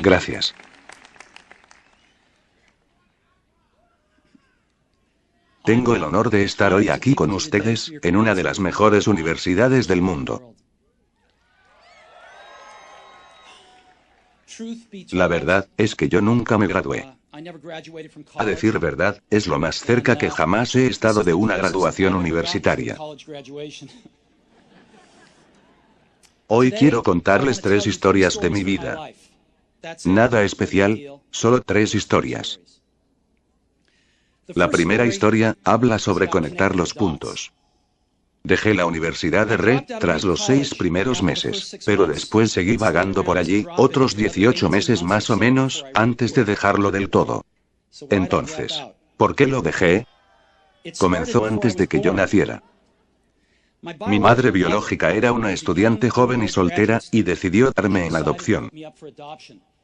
Gracias. Tengo el honor de estar hoy aquí con ustedes, en una de las mejores universidades del mundo. La verdad, es que yo nunca me gradué. A decir verdad, es lo más cerca que jamás he estado de una graduación universitaria. Hoy quiero contarles 3 historias de mi vida. Nada especial, solo 3 historias. La primera historia, habla sobre conectar los puntos. Dejé la Universidad de Red tras los 6 primeros meses, pero después seguí vagando por allí, otros 18 meses más o menos, antes de dejarlo del todo. Entonces, ¿por qué lo dejé? Comenzó antes de que yo naciera. Mi madre biológica era una estudiante joven y soltera, y decidió darme en adopción.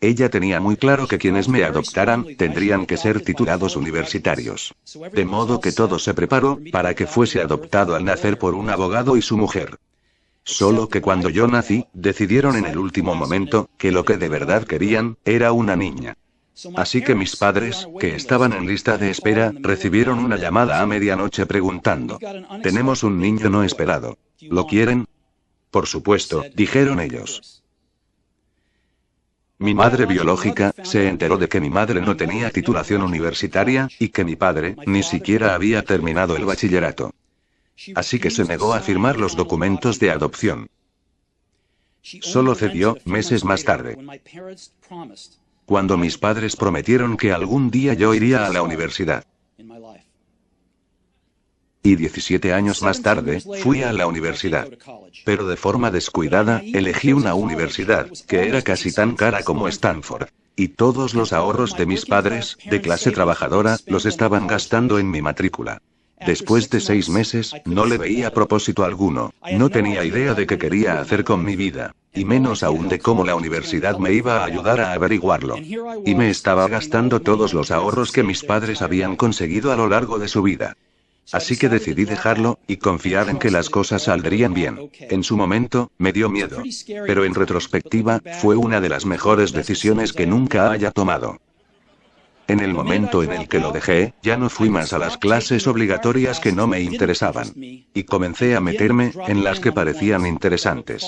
Ella tenía muy claro que quienes me adoptaran, tendrían que ser titulados universitarios. De modo que todo se preparó, para que fuese adoptado al nacer por un abogado y su mujer. Solo que cuando yo nací, decidieron en el último momento, que lo que de verdad querían, era una niña. Así que mis padres, que estaban en lista de espera, recibieron una llamada a medianoche preguntando: «Tenemos un niño no esperado. ¿Lo quieren?» «Por supuesto», dijeron ellos. Mi madre biológica, se enteró de que mi madre no tenía titulación universitaria, y que mi padre, ni siquiera había terminado el bachillerato. Así que se negó a firmar los documentos de adopción. Solo cedió, meses más tarde. Cuando mis padres prometieron que algún día yo iría a la universidad. Y 17 años más tarde, fui a la universidad. Pero de forma descuidada, elegí una universidad, que era casi tan cara como Stanford. Y todos los ahorros de mis padres, de clase trabajadora, los estaban gastando en mi matrícula. Después de 6 meses, no le veía propósito alguno, no tenía idea de qué quería hacer con mi vida, y menos aún de cómo la universidad me iba a ayudar a averiguarlo. Y me estaba gastando todos los ahorros que mis padres habían conseguido a lo largo de su vida. Así que decidí dejarlo, y confiar en que las cosas saldrían bien. En su momento, me dio miedo. Pero en retrospectiva, fue una de las mejores decisiones que nunca haya tomado. En el momento en el que lo dejé, ya no fui más a las clases obligatorias que no me interesaban. Y comencé a meterme, en las que parecían interesantes.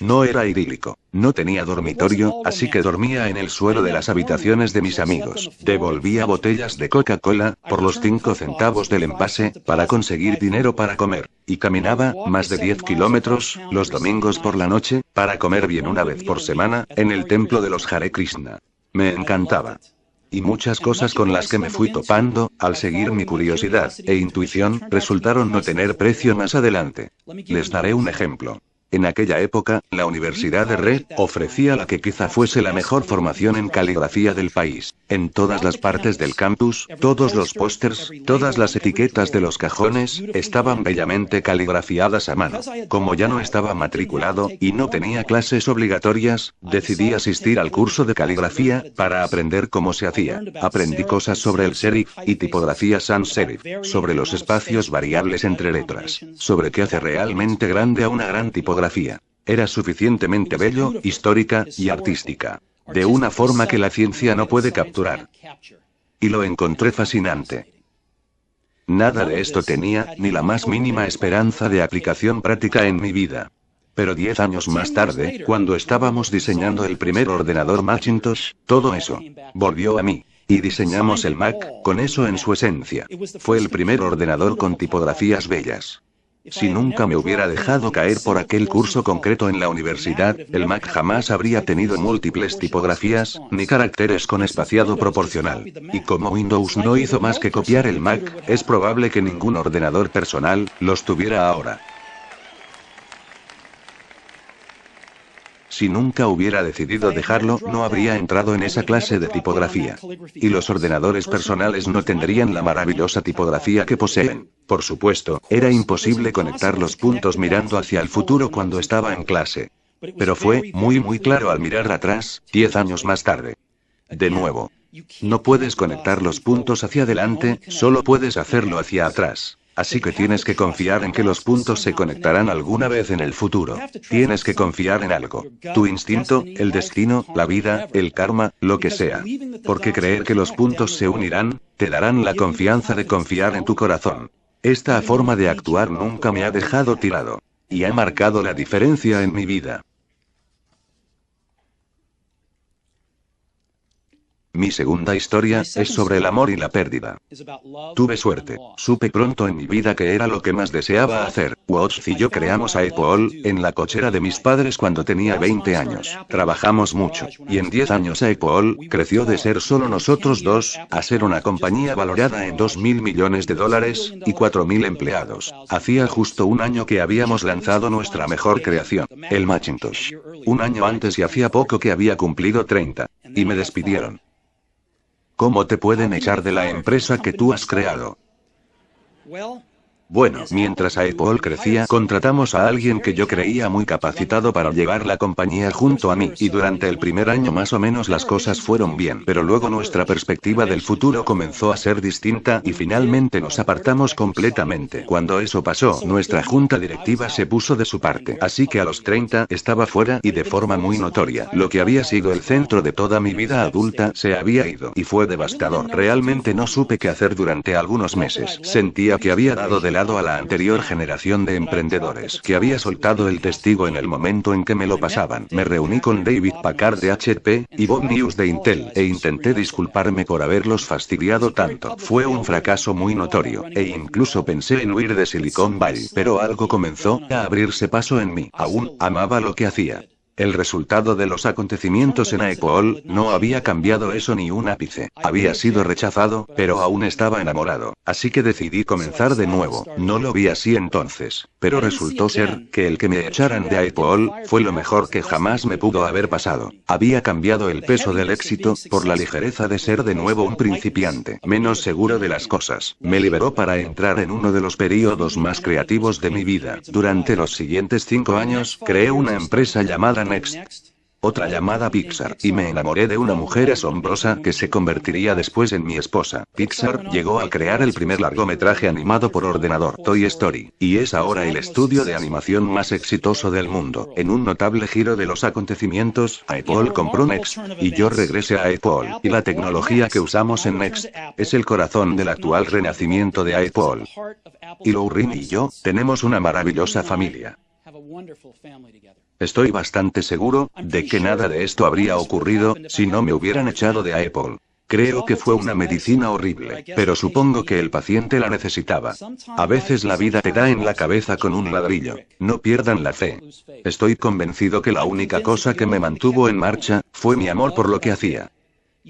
No era idílico. No tenía dormitorio, así que dormía en el suelo de las habitaciones de mis amigos. Devolvía botellas de Coca-Cola, por los 5 centavos del envase, para conseguir dinero para comer. Y caminaba, más de 10 kilómetros, los domingos por la noche, para comer bien una vez por semana, en el templo de los Hare Krishna. Me encantaba. Y muchas cosas con las que me fui topando, al seguir mi curiosidad e intuición, resultaron no tener precio más adelante. Les daré un ejemplo. En aquella época, la Universidad de Red ofrecía la que quizá fuese la mejor formación en caligrafía del país. En todas las partes del campus, todos los pósters, todas las etiquetas de los cajones, estaban bellamente caligrafiadas a mano. Como ya no estaba matriculado, y no tenía clases obligatorias, decidí asistir al curso de caligrafía, para aprender cómo se hacía. Aprendí cosas sobre el serif, y tipografía sans serif, sobre los espacios variables entre letras, sobre qué hace realmente grande a una gran tipografía. Era suficientemente bello, histórica, y artística. De una forma que la ciencia no puede capturar. Y lo encontré fascinante. Nada de esto tenía, ni la más mínima esperanza de aplicación práctica en mi vida. Pero 10 años más tarde, cuando estábamos diseñando el primer ordenador Macintosh, todo eso volvió a mí. Y diseñamos el Mac, con eso en su esencia. Fue el primer ordenador con tipografías bellas. Si nunca me hubiera dejado caer por aquel curso concreto en la universidad, el Mac jamás habría tenido múltiples tipografías, ni caracteres con espaciado proporcional. Y como Windows no hizo más que copiar el Mac, es probable que ningún ordenador personal los tuviera ahora. Si nunca hubiera decidido dejarlo, no habría entrado en esa clase de tipografía. Y los ordenadores personales no tendrían la maravillosa tipografía que poseen. Por supuesto, era imposible conectar los puntos mirando hacia el futuro cuando estaba en clase. Pero fue muy claro al mirar atrás, 10 años más tarde. De nuevo. No puedes conectar los puntos hacia adelante, solo puedes hacerlo hacia atrás. Así que tienes que confiar en que los puntos se conectarán alguna vez en el futuro. Tienes que confiar en algo. Tu instinto, el destino, la vida, el karma, lo que sea. Porque creer que los puntos se unirán, te darán la confianza de confiar en tu corazón. Esta forma de actuar nunca me ha dejado tirado. Y ha marcado la diferencia en mi vida. Mi segunda historia es sobre el amor y la pérdida. Tuve suerte. Supe pronto en mi vida que era lo que más deseaba hacer. Watts y yo creamos Apple en la cochera de mis padres cuando tenía 20 años. Trabajamos mucho, y en 10 años Apple creció de ser solo nosotros dos, a ser una compañía valorada en $2.000 millones y 4.000 empleados. Hacía justo un año que habíamos lanzado nuestra mejor creación, el Macintosh. Un año antes y hacía poco que había cumplido 30. Y me despidieron. ¿Cómo te pueden echar de la empresa que tú has creado? Bueno, mientras Apple crecía, contratamos a alguien que yo creía muy capacitado para llevar la compañía junto a mí, y durante el primer año más o menos las cosas fueron bien, pero luego nuestra perspectiva del futuro comenzó a ser distinta y finalmente nos apartamos completamente. Cuando eso pasó, nuestra junta directiva se puso de su parte, así que a los 30 estaba fuera y de forma muy notoria. Lo que había sido el centro de toda mi vida adulta se había ido, y fue devastador. Realmente no supe qué hacer durante algunos meses. Sentía que había dado de lado a la anterior generación de emprendedores, que había soltado el testigo en el momento en que me lo pasaban. Me reuní con David Packard de HP, y Bob News de Intel, e intenté disculparme por haberlos fastidiado tanto. Fue un fracaso muy notorio, e incluso pensé en huir de Silicon Valley, pero algo comenzó a abrirse paso en mí. Aún amaba lo que hacía. El resultado de los acontecimientos en Apple no había cambiado eso ni un ápice. Había sido rechazado, pero aún estaba enamorado. Así que decidí comenzar de nuevo. No lo vi así entonces, pero resultó ser que el que me echaran de Apple fue lo mejor que jamás me pudo haber pasado. Había cambiado el peso del éxito por la ligereza de ser de nuevo un principiante, menos seguro de las cosas. Me liberó para entrar en uno de los períodos más creativos de mi vida. Durante los siguientes 5 años, creé una empresa llamada Next, otra llamada Pixar, y me enamoré de una mujer asombrosa que se convertiría después en mi esposa. Pixar llegó a crear el primer largometraje animado por ordenador, Toy Story, y es ahora el estudio de animación más exitoso del mundo. En un notable giro de los acontecimientos, Apple compró Next, y yo regresé a Apple, y la tecnología que usamos en Next es el corazón del actual renacimiento de Apple. Y Lauren y yo tenemos una maravillosa familia. Estoy bastante seguro de que nada de esto habría ocurrido si no me hubieran echado de Apple. Creo que fue una medicina horrible, pero supongo que el paciente la necesitaba. A veces la vida te da en la cabeza con un ladrillo. No pierdan la fe. Estoy convencido que la única cosa que me mantuvo en marcha fue mi amor por lo que hacía.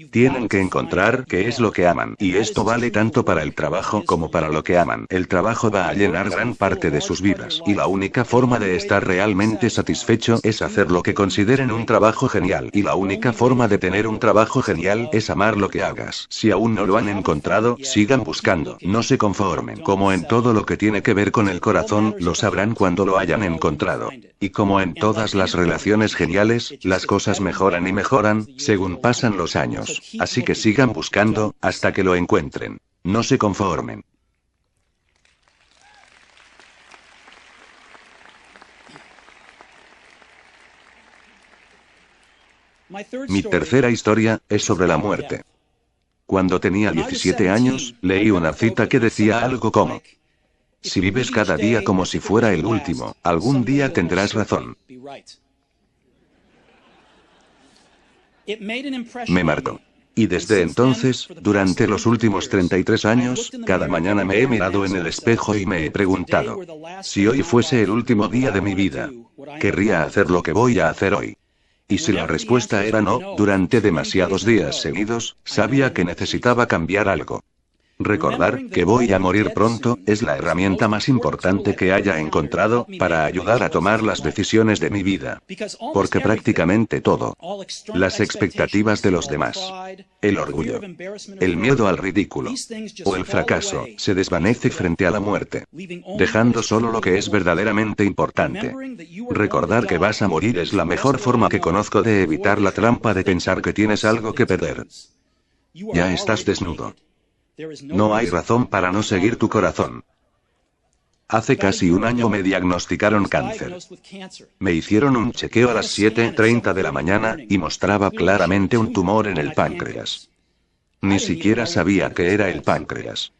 Tienen que encontrar qué es lo que aman, y esto vale tanto para el trabajo como para lo que aman. El trabajo va a llenar gran parte de sus vidas, y la única forma de estar realmente satisfecho es hacer lo que consideren un trabajo genial, y la única forma de tener un trabajo genial es amar lo que hagas. Si aún no lo han encontrado, sigan buscando, no se conformen. Como en todo lo que tiene que ver con el corazón, lo sabrán cuando lo hayan encontrado. Y como en todas las relaciones geniales, las cosas mejoran y mejoran según pasan los años. Así que sigan buscando hasta que lo encuentren. No se conformen. Mi tercera historia es sobre la muerte. Cuando tenía 17 años, leí una cita que decía algo como: si vives cada día como si fuera el último, algún día tendrás razón. Me marcó. Y desde entonces, durante los últimos 33 años, cada mañana me he mirado en el espejo y me he preguntado: si hoy fuese el último día de mi vida, ¿querría hacer lo que voy a hacer hoy? Y si la respuesta era no, durante demasiados días seguidos, sabía que necesitaba cambiar algo. Recordar que voy a morir pronto es la herramienta más importante que haya encontrado para ayudar a tomar las decisiones de mi vida. Porque prácticamente todo, las expectativas de los demás, el orgullo, el miedo al ridículo o el fracaso, se desvanece frente a la muerte, dejando solo lo que es verdaderamente importante. Recordar que vas a morir es la mejor forma que conozco de evitar la trampa de pensar que tienes algo que perder. Ya estás desnudo. No hay razón para no seguir tu corazón. Hace casi un año me diagnosticaron cáncer. Me hicieron un chequeo a las 7:30 de la mañana, y mostraba claramente un tumor en el páncreas. Ni siquiera sabía que era el páncreas.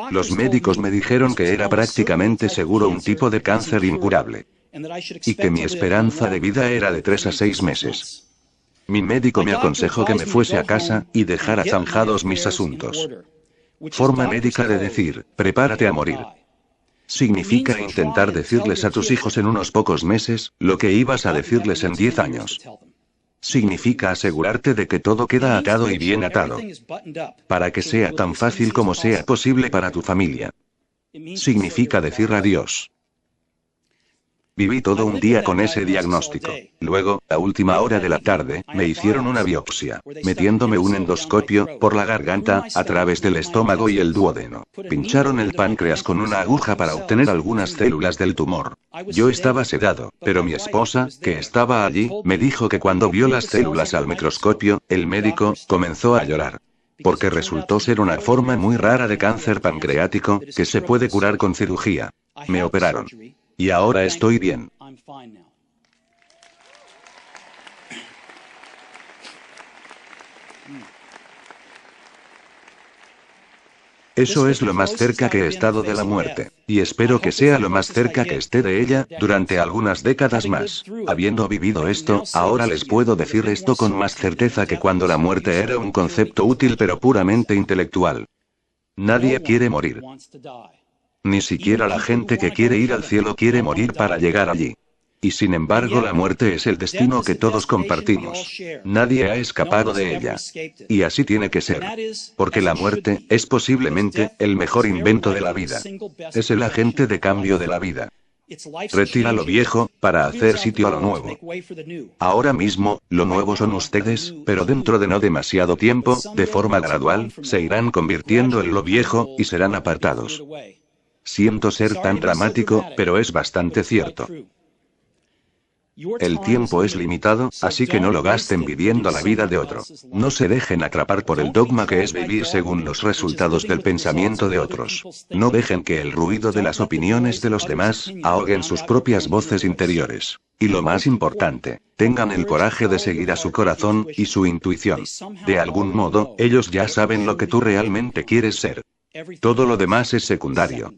Los médicos me dijeron que era prácticamente seguro un tipo de cáncer incurable. Y que mi esperanza de vida era de 3 a 6 meses. Mi médico me aconsejó que me fuese a casa, y dejara zanjados mis asuntos. Forma médica de decir, prepárate a morir. Significa intentar decirles a tus hijos en unos pocos meses, lo que ibas a decirles en 10 años. Significa asegurarte de que todo queda atado y bien atado. Para que sea tan fácil como sea posible para tu familia. Significa decir adiós. Viví todo un día con ese diagnóstico. Luego, a última hora de la tarde, me hicieron una biopsia, metiéndome un endoscopio, por la garganta, a través del estómago y el duodeno. Pincharon el páncreas con una aguja para obtener algunas células del tumor. Yo estaba sedado, pero mi esposa, que estaba allí, me dijo que cuando vio las células al microscopio, el médico comenzó a llorar. Porque resultó ser una forma muy rara de cáncer pancreático, que se puede curar con cirugía. Me operaron. Y ahora estoy bien. Eso es lo más cerca que he estado de la muerte, y espero que sea lo más cerca que esté de ella, durante algunas décadas más. Habiendo vivido esto, ahora les puedo decir esto con más certeza que cuando la muerte era un concepto útil pero puramente intelectual. Nadie quiere morir. Ni siquiera la gente que quiere ir al cielo quiere morir para llegar allí. Y sin embargo la muerte es el destino que todos compartimos. Nadie ha escapado de ella. Y así tiene que ser. Porque la muerte es posiblemente el mejor invento de la vida. Es el agente de cambio de la vida. Retira lo viejo, para hacer sitio a lo nuevo. Ahora mismo, lo nuevo son ustedes, pero dentro de no demasiado tiempo, de forma gradual, se irán convirtiendo en lo viejo, y serán apartados. Siento ser tan dramático, pero es bastante cierto. El tiempo es limitado, así que no lo gasten viviendo la vida de otro. No se dejen atrapar por el dogma que es vivir según los resultados del pensamiento de otros. No dejen que el ruido de las opiniones de los demás ahoguen sus propias voces interiores. Y lo más importante, tengan el coraje de seguir a su corazón y su intuición. De algún modo, ellos ya saben lo que tú realmente quieres ser. Todo lo demás es secundario.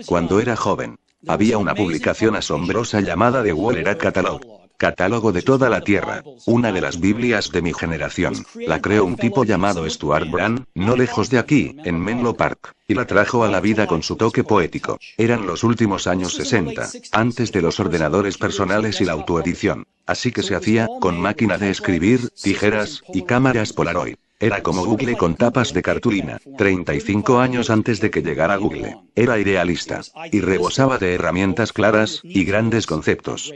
Cuando era joven, había una publicación asombrosa llamada The World Era Catalog. Catálogo de toda la Tierra, una de las Biblias de mi generación. La creó un tipo llamado Stuart Brand, no lejos de aquí, en Menlo Park, y la trajo a la vida con su toque poético. Eran los últimos años 60, antes de los ordenadores personales y la autoedición. Así que se hacía, con máquina de escribir, tijeras, y cámaras Polaroid. Era como Google con tapas de cartulina, 35 años antes de que llegara Google. Era idealista, y rebosaba de herramientas claras, y grandes conceptos.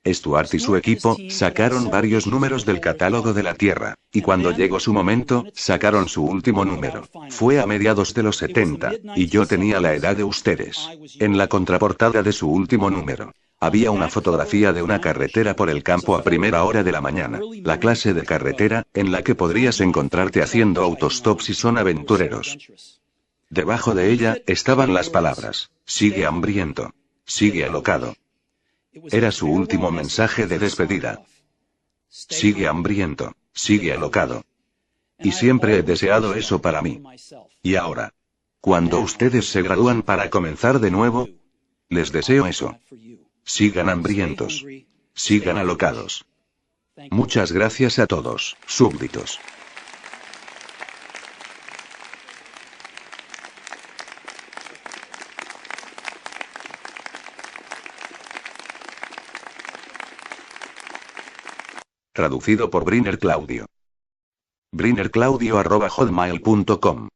Stuart y su equipo sacaron varios números del catálogo de la Tierra, y cuando llegó su momento, sacaron su último número. Fue a mediados de los 70, y yo tenía la edad de ustedes. En la contraportada de su último número, había una fotografía de una carretera por el campo a primera hora de la mañana, la clase de carretera en la que podrías encontrarte haciendo autostops si son aventureros. Debajo de ella estaban las palabras: sigue hambriento, sigue alocado. Era su último mensaje de despedida. Sigue hambriento, sigue alocado. Y siempre he deseado eso para mí. Y ahora, cuando ustedes se gradúan para comenzar de nuevo, les deseo eso. Sigan hambrientos. Sigan alocados. Muchas gracias a todos, súbditos. Traducido por Briner Claudio. brinerclaudio@hotmail.com